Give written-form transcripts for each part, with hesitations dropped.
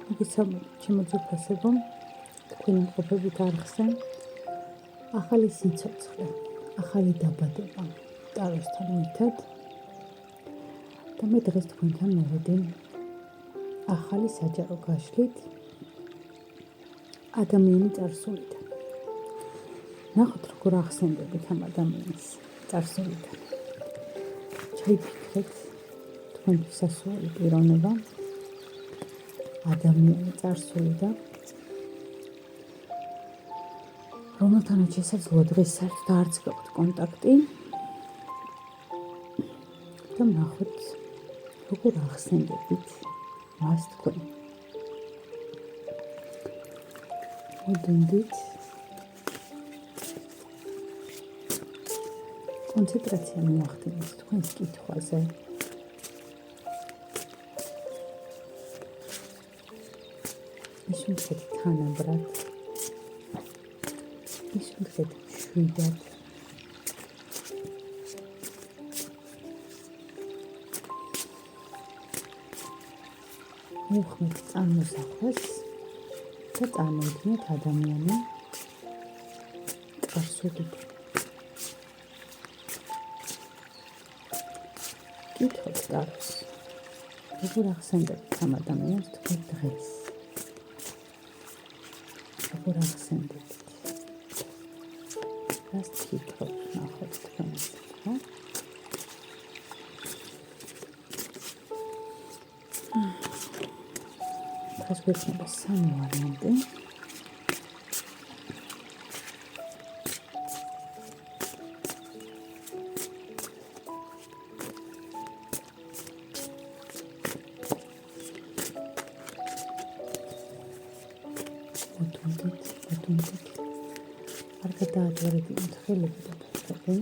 მოგესალმებით ჩემო ძვირფასებო, თქვენი მყოფებით არხზე ახალი სიცოცხლე, ახალი დაბადება ტაროსთან ერთად და მე დღეს თქვენთან მოვედი ახალი საჯარო გაშლით ადამიანის წარსულიდან. ნახოთ როგორ ახსენდებით ამ ადამიანის წარსულიდან. ჩაიფიქრეთ თქვენთვის სასურველი პიროვნება ადამიანის წარსულიდან, რომელთანაც შესაძლოა დღეს საერთოდ არც გაქვთ კონტაქტი და ნახოთ როგორ ახსენდებით მას თქვენ. მოდით კონცენტრაცია მოახდინოთ თქვენს კითხვაზე. ისუნთქეთ თანაბრად, ისუნთქეთ მშვიდად, მივხმეთ წარმოსახვას და წარმოვიდგინეთ ადამიანი წარსულიდან. კითხოთ ტაროს, როგორ ახსენდებით ამ ადამიანს თქვენ დღეს? როგორ ახსენდებით? რას თვითონ ნახოთ თქვენს, ხო? დღეს გვექნება სამი ვარიანტი. მოდით, არ გადააჭერებინოთ ხელები და ფეხები.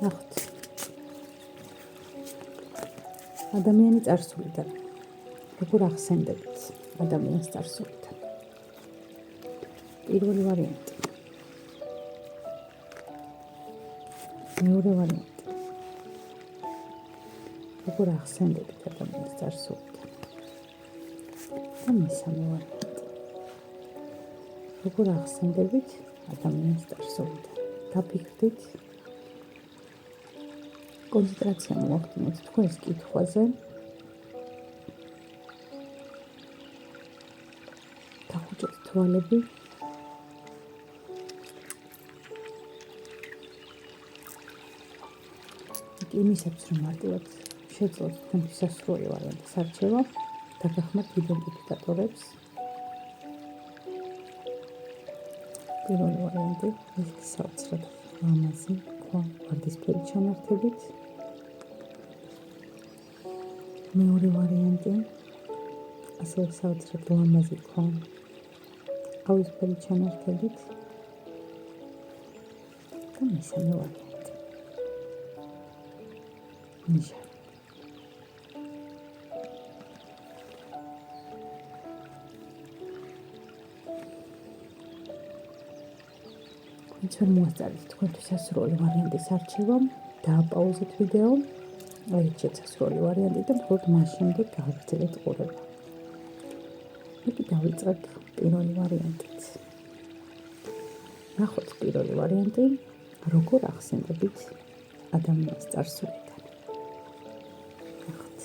ნახოთ ადამიანის წარსულიდან, როგორ ახსენდებით ადამიანის წარსულიდან. პირველი ვარიანტი, მეორე ვარიანტი, როგორ ახსენდებით ადამიანის წარსულიდან. და მესამე ვარიანტი, როგორ ახსენდებით ადამიანის წარსულიდან. დაფიქრდით, კონცენტრაცია მოახდინოთ თქვენს კითხვაზე. დახუჭეთ თვალები. იმისათვის, რომ მარტივად შეძლოთ თქვენთვის სასურველი ვარიანტის არჩევა, დაგახმართ იდენტიფიკატორებს. პირველი ვარიანტი, ეს საოცრად ლამაზი ქვა ვარდისფერი ჩანართებით. მეორე ვარიანტი, ასევე საოცრად ლამაზი ქვა ყავისფერი ჩანართებით. და მესამე ვარიანტი, ნიშანი. ჩვენ მოასწარეთ თქვენთვის სასურველი ვარიანტის არჩევა, დააპაუზეთ ვიდეო, აირჩიეთ სასურველი ვარიანტი და მხოლოდ მას შემდეგ გააგრძელეთ ყურება. მე დავიწყებ პირველი ვარიანტით. ნახოთ პირველი ვარიანტი, როგორ ახსენდებით ადამიანის წარსულიდან. ნახოთ.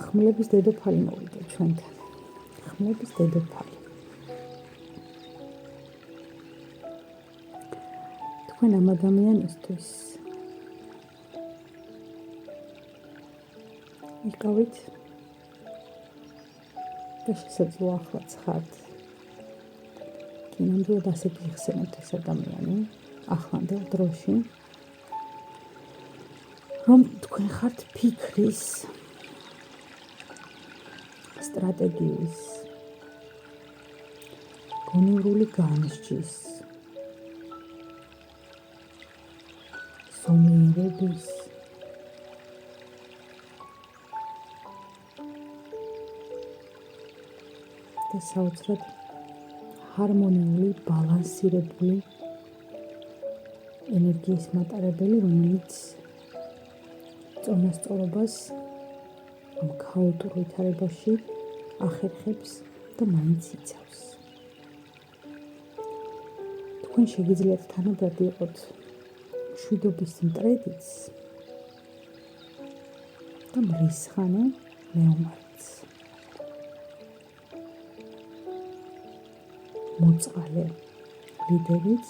ხმლების დედოფალი მოვიდა ჩვენთან. ხმლების დედოფალი. თქვენ ამ ადამიანისთვის იყავით და შესაძლოა ახლაც ხართ. კინამდვილად ასეთი იხსენებთ ეს ადამიანი ახლანდელ დროში, რომ თქვენ ხართ ფიქრის, სტრატეგიის, გონივრული განსჯის, ზომიერების და საოცრად ჰარმონიული, ბალანსირებული ენერგიის მატარებელი, რომელიც წონასწორობას ამ ქაოტურ ვითარებაში ახერხებს და მაინც იცავს. თქვენ შეგიძლიათ თანაბრად იყოთ მშვიდობის მტრედიც და მრისხანე მეომარიც. მოწყალე ლიდერიც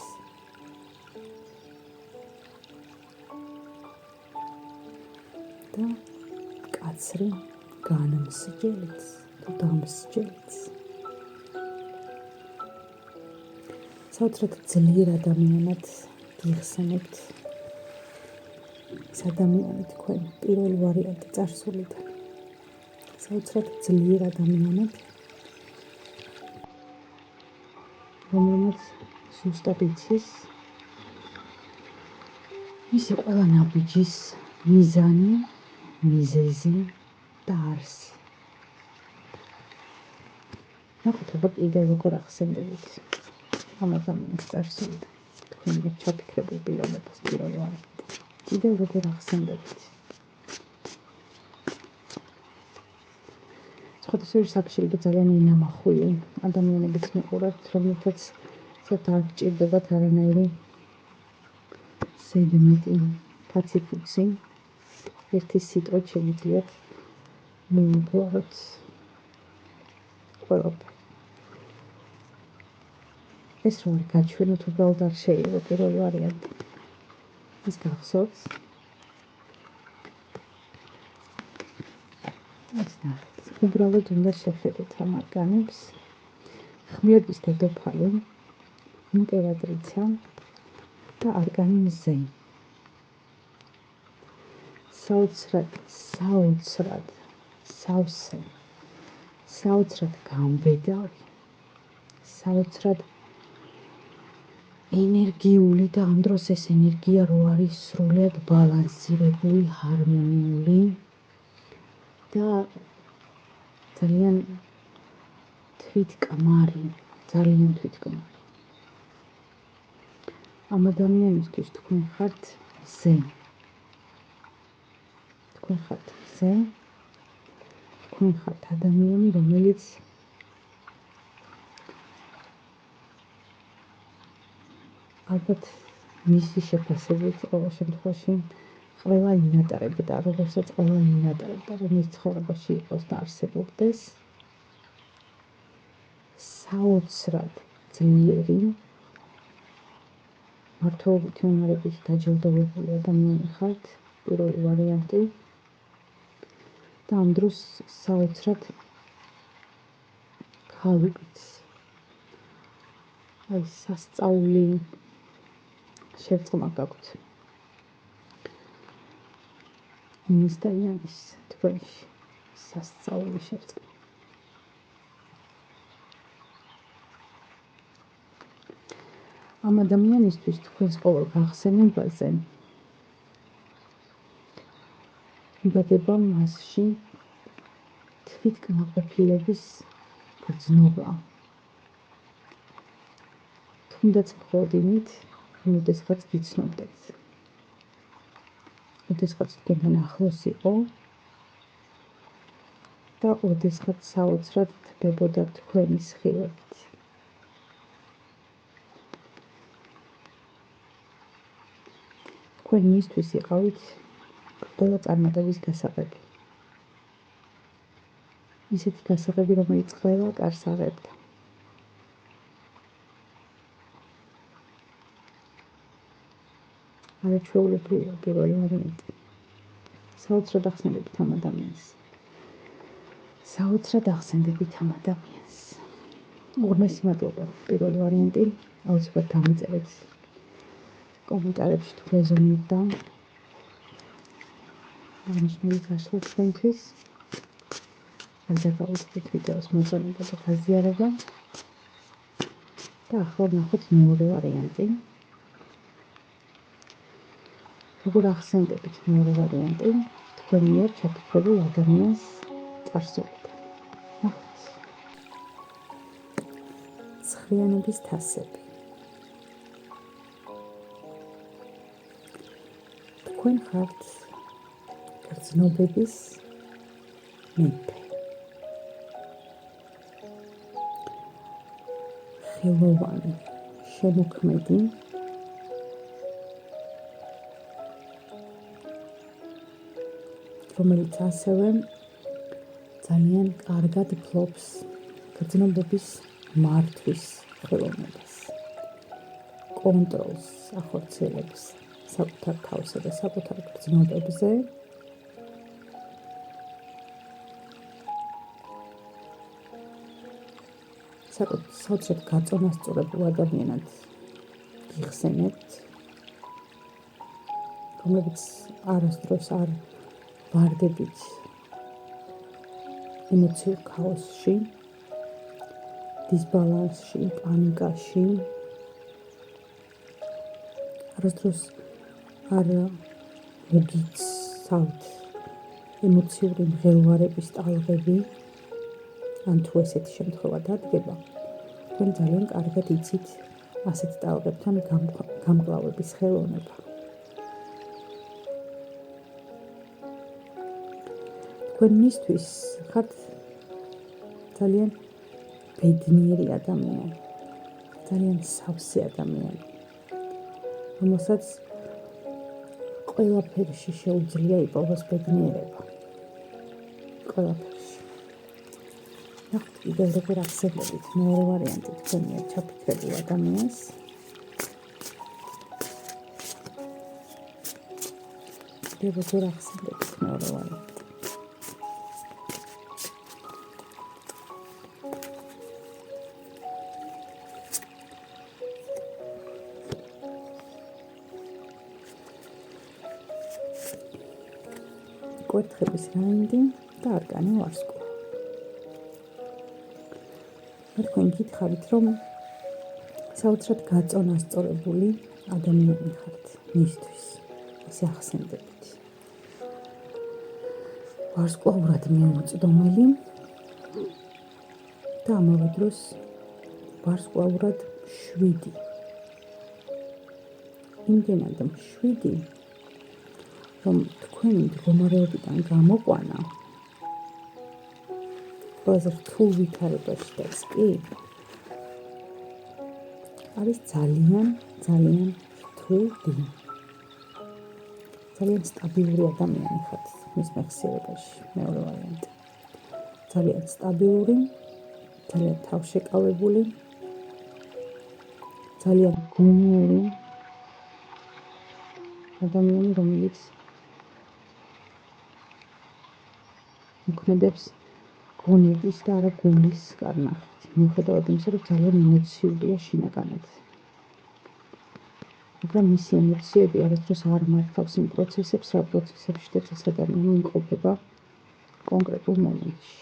და კაცრი განმსჯელიც თუ დამსჯელიც. საოცრად ძლიერ ადამიანად გიხსენებთ. ეს ადამიანი თქვენ პირველი ვარიანტი წარსულიდან. საოცრად ძლიერ ადამიანად, რომელმაც ზუსტად იცის მისი ყველა ნაბიჯის მიზანი, მიზეზი და არსი. ნახოთ, აბა კიდევ როგორ ახსენდებით ამ ადამიანის წარსულიდან. თქვენ ჩაფიქრებულ პიროვნებას პირველი ვარიანტი. კიდევ როგორ ახსენდებით. სხვადასხვა საკავშირი ძალიან ინამახვილი ადამიანებით მიყურებთ, რომელთაც ცოტა არ გჭირდებათ არანაირი ზედმეტი ფაციფუცი. ერთი სიტყვით შეგიძლიათ მიუგვაროთ ყველაფერი. ეს რომ გაჩვენოთ, უბრალოდ არ შეიძლება პირველი ვარიანტი. ის გახსოვს. ეს ნახეთ. უბრალოდ უნდა შეხედოთ ამ არგანებს. ხმლების დედოფალი, იმპერატრიცა და არგანი მზე. საოცრად სავსე, საოცრად გამბედავი, საოცრად ენერგიული და ამ დროს ეს ენერგია რო არის სრულად ბალანსირებული, ჰარმონიული და ძალიან თვითკმარი. ამ ადამიანისთვის თქვენ ხართ ზე. თქვენ ხართ ადამიანი, რომელიც ალბათ მისი შეფასებით ყოველ შემთხვევაში ყველა ინატარებდა, რომელსაც ყველა ინატარებდა, რომ ის ცხოვრებაში იყოს და არსებობდეს. საოცრად ძლიერი, მართლობითი უნარებით დაჯილდოვებული ადამიანი ხართ, პირველი ვარიანტი. და ამ დროს საოცრად ქალებით. აი სასწაული შევწყმა გაქვთ. იმის და იანის თქვენში სასწაული შევწყმა. ამ ადამიანისთვის თქვენს ყოველ გახსენებაზე იბადება მასში თვითკმაყოფილების გრძნობა. თუნდაც მხოლოდ იმით, რომ ოდესღაც გიცნობდეთ. ოდესღაც თქვენთან ახლოს იყო და ოდესღაც საოცრად თბებოდა თქვენი სხივებით. თქვენ მისთვის იყავით ყველა წარმატების გასაღები. ისეთი გასაღები, რომელიც ყველა კარს აღებდა. არაჩვეულებრივია პირველი ვარიანტი. საოცრად ახსენდებით ამ ადამიანს. უღრმესი მადლობა პირველი ვარიანტი. აუცილებლად დამიწერეთ კომენტარებში თუ რეზონირდა აღნიშნული გასვლა თქვენთვის. ანდა გავუწევთ ვიდეოს მოწონება და გაზიარება. და ახლა ნახოთ მეორე ვარიანტი. როგორ ახსენდებით მეორე ვარიანტი თქვენ მიერ ჩაფიქრებულ ადამიანს წარსულიდან. მთხრიანობის თასები. თქვენ ხართ გრძნობების მეფე. ხელოვანი, შემოქმედი, რომელიც ასევე ძალიან კარგად ფლობს გრძნობების მართვის ხელოვნებას, კონტროლს ახორციელებს საკუთარ თავსა და საკუთარ გრძნობებზე. საოცრად გაწონასწორებულ ადამიანად გიხსენებთ, რომლებიც არასდროს არ ვარდებით ემოციურ ქაოსში, დისბალანსში, პანიკაში, არასდროს არ მოგიცავთ ემოციური მღელვარების ტალღები, ან თუ ესეთი შემთხვევა დადგება, თქვენ ძალიან კარგად იცით ასეთ ტალღებთან გამკლავების ხელოვნება. თქვენ მისთვის ხართ ძალიან ბედნიერი ადამიანი, ძალიან სავსე ადამიანი, რომელსაც ყველაფერში შეუძლია იპოვოს ბედნიერება. ყველაფერში. ნახეთ კიდევ როგორ ახსენებით მეორე ვარიანტი თქვენ მიერ ჩაფიქრებულ ადამიანს. კიდევ როგორ ახსენებით მეორე ვარიანტი. კვერთხების რაინდი და არკანი ვარსკვლავი. თქვენ გითხარით, რომ საოცრად გაწონასწორებული ადამიანი ხართ მისთვის, ესე ახსენდებით. ვარსკვლავურად მიუწვდომელი და ამავე დროს ვარსკვლავურად შვიდი. იმდენად შვიდი, რომ თქვენი მდგომარეობიდან გამოყვანა ყველაზე რთულ ვითარებაშიც კი არის ძალიან რთული. ძალიან სტაბილური ადამიანი ხართ მის მეხსიერებაში, მეორე ვარიანტი. ძალიან სტაბილური, ძალიან თავშეკავებული, ძალიან გმირი ადამიანი, რომელიც მოქმედებს გონების და არა გულის კარნახით. მიუხედავად იმისა, რომ ძალიან ემოციურია შინაგანად. მაგრამ მისი ემოციები არასდროს არ მართავს იმ პროცესებს, რა პროცესებში ეს ადამიანი იმყოფება კონკრეტულ მომენტში.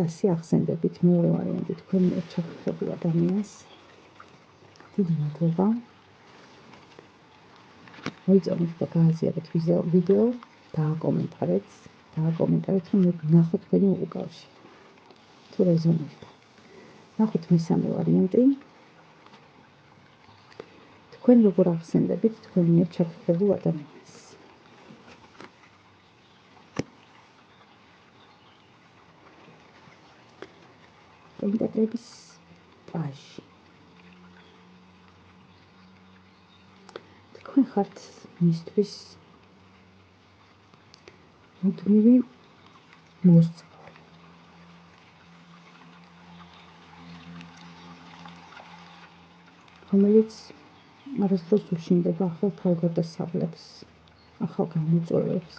ასე ახსენდებით მეორე ვარიანტი თქვენ მიერ ჩაფიქრებულ ადამიანს. დიდი მადლობა. მოიწონეთ და გააზიარეთ ვიდეო, დააკომენტარეთ, რომ ნახოთ თქვენი უკავშირი. თუ რეზონირდა. ნახოთ მესამე ვარიანტი. თქვენ როგორ ახსენდებით თქვენ მიერ ჩაფიქრებულ ადამიანს. პენტაკლების პაჟი. თქვენ ხართ მისთვის მუდმივი მოსწავლე. რომელიც არასდროს უშინდება ახალ თავგადასავლებს, ახალ გამოწვევებს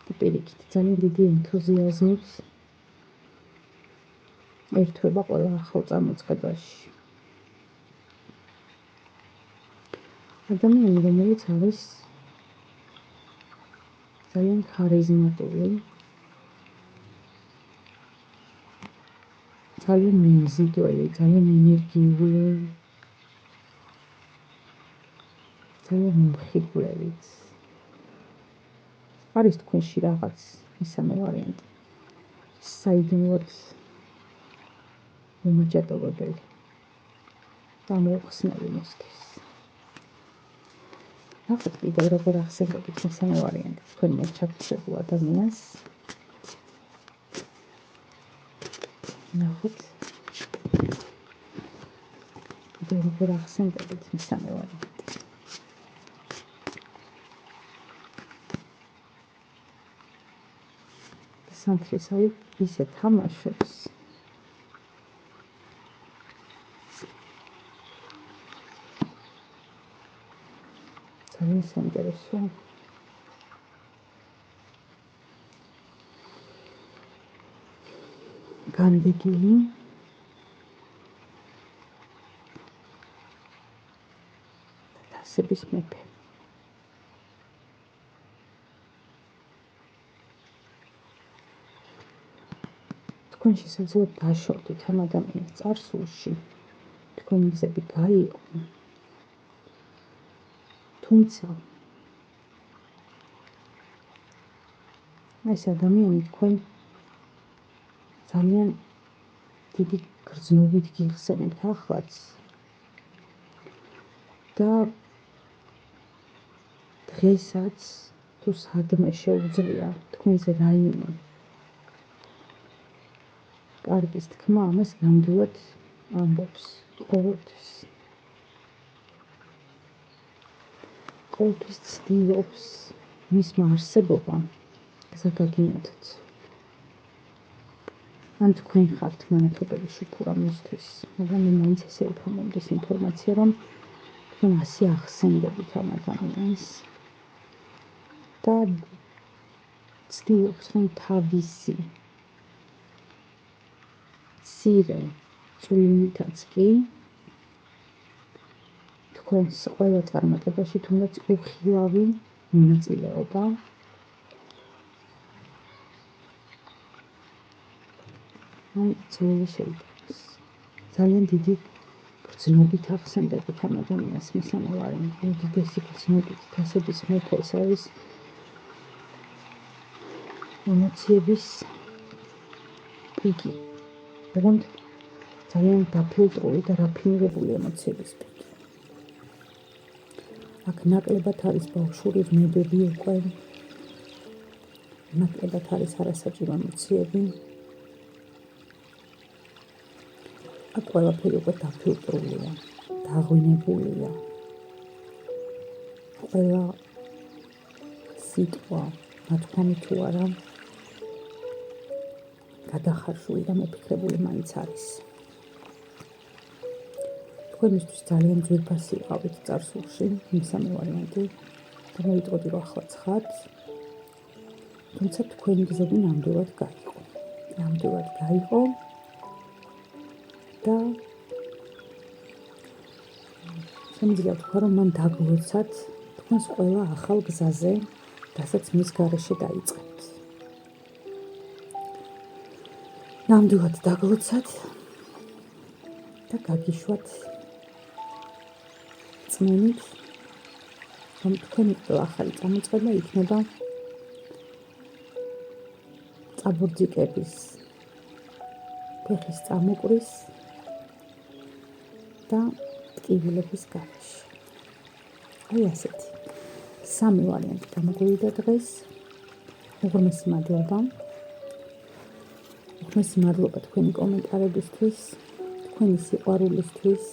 და პირიქით ძალიან დიდი ენთუზიაზმით ერთვება ყველა ახალ წამოწყებაში. ადამიანი, რომელიც არის ძალიან ქარიზმატული, ძალიან მიმზიდველი, ძალიან ენერგიული, ძალიან მომხიბვლელიც. არის თქვენში რაღაც მესამე ვარიანტი. საიდუმლოდ მომაჯადოვებელი და მოუხსნელი მოსთვის. ნახეთ კიდევ როგორ ახსენებით მესამე ვარიანტი. თქვენ მოჩაგდებულ ადამიანს ნახეთ კიდევ როგორ ახსენებით მესამე ვარიანტი. სამთრისავი ისე თამაშობს ძალიან საინტერესოა. განდეგილი თასების მეფე. თქვენ შესაძლოა დაშორდეთ ამ ადამიანის წარსულში, თქვენი გზები გაიყო, თუმცა ეს ადამიანი თქვენ ძალიან დიდი გრძნობით გიხსენებთ ახლაც და დღესაც თუ სადმე შეუძლია თქვენზე რაიმე კარგის თქმა, ამას ნამდვილად ამბობს ყოველთვის. ყოველთვის ცდილობს მისმა არსებობამ გაგინათოთ. ან თქვენ ხართ მანათობელი შუქურა მისთვის, მაგრამ მე მაინც ესე უფრო მომდის ინფორმაცია, რომ თქვენ ასე ახსენდებით ამ ადამიანს და ცდილობს, რომ თავისი მცირე წვლილითაც კი თქვენს ყველა წარმატებაში თუნდაც უხილავი მონაწილეობა შეიძლება. ძალიან დიდი გრძნობით ახსენდებით ამ ადამიანს მესამე ვარიანტი. უდიდესი გრძნობით თასების მეფე ეს არის ემოციების პიკი. ოღონდ ძალიან დაფილტრული და რაფინირებული ემოციების პიკი. აქ ნაკლებად არის ბავშვური ვნებები უკვე, ნაკლებად არის არასაჭირო ემოციები. აქ ყველაფერი უკვე დაფილტრულია, დაღვინებულია. ყველა სიტყვა, ნათქვამი თუ არა, გადახარშული და მოფიქრებული მაინც არის. თქვენისთვის ძალიან ძვირფასი იყავით წარსულში, მესამე ვარიანტი და მოვიტყოდი, რომ ახლაც ხართ, თუმცა თქვენი გზები ნამდვილად გაიყო. ნამდვილად გაიყო და შემიძლია თქვა, რომ მან დაგლოცათ თქვენს ყველა ახალ გზაზე, რასაც მის გარეშე დაიწყებთ. ნამდვილად დაგლოცათ და გაგიშვათ წმენით, რომ თქვენი ყველა ახალი წამოწყება იქნება წაბურძიკების ფეხის წამოკვრის და ტკივილების გარეშე. აი ასეთი. სამი ვარიანტი გამოგვივიდა დღეს. უღრმესი მადლობა. უღრმესი მადლობა თქვენი კომენტარებისთვის, თქვენი სიყვარულისთვის.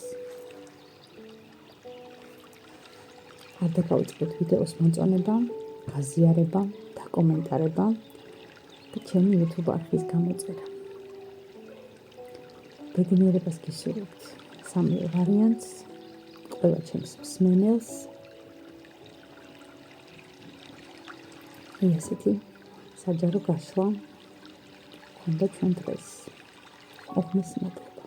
არ დაგავიწყდეთ ვიდეოს მოწონება, გაზიარება, დაკომენტარება და ჩემი YouTube არხის გამოწერა. ბედნიერებას გისურვებთ სამივე ვარიანტს, ყველა ჩემს მსმენელს. ესეთი საჯარო გაშლა ჰქონდა ჩვენ დღეს. უღრმესი მადლობა.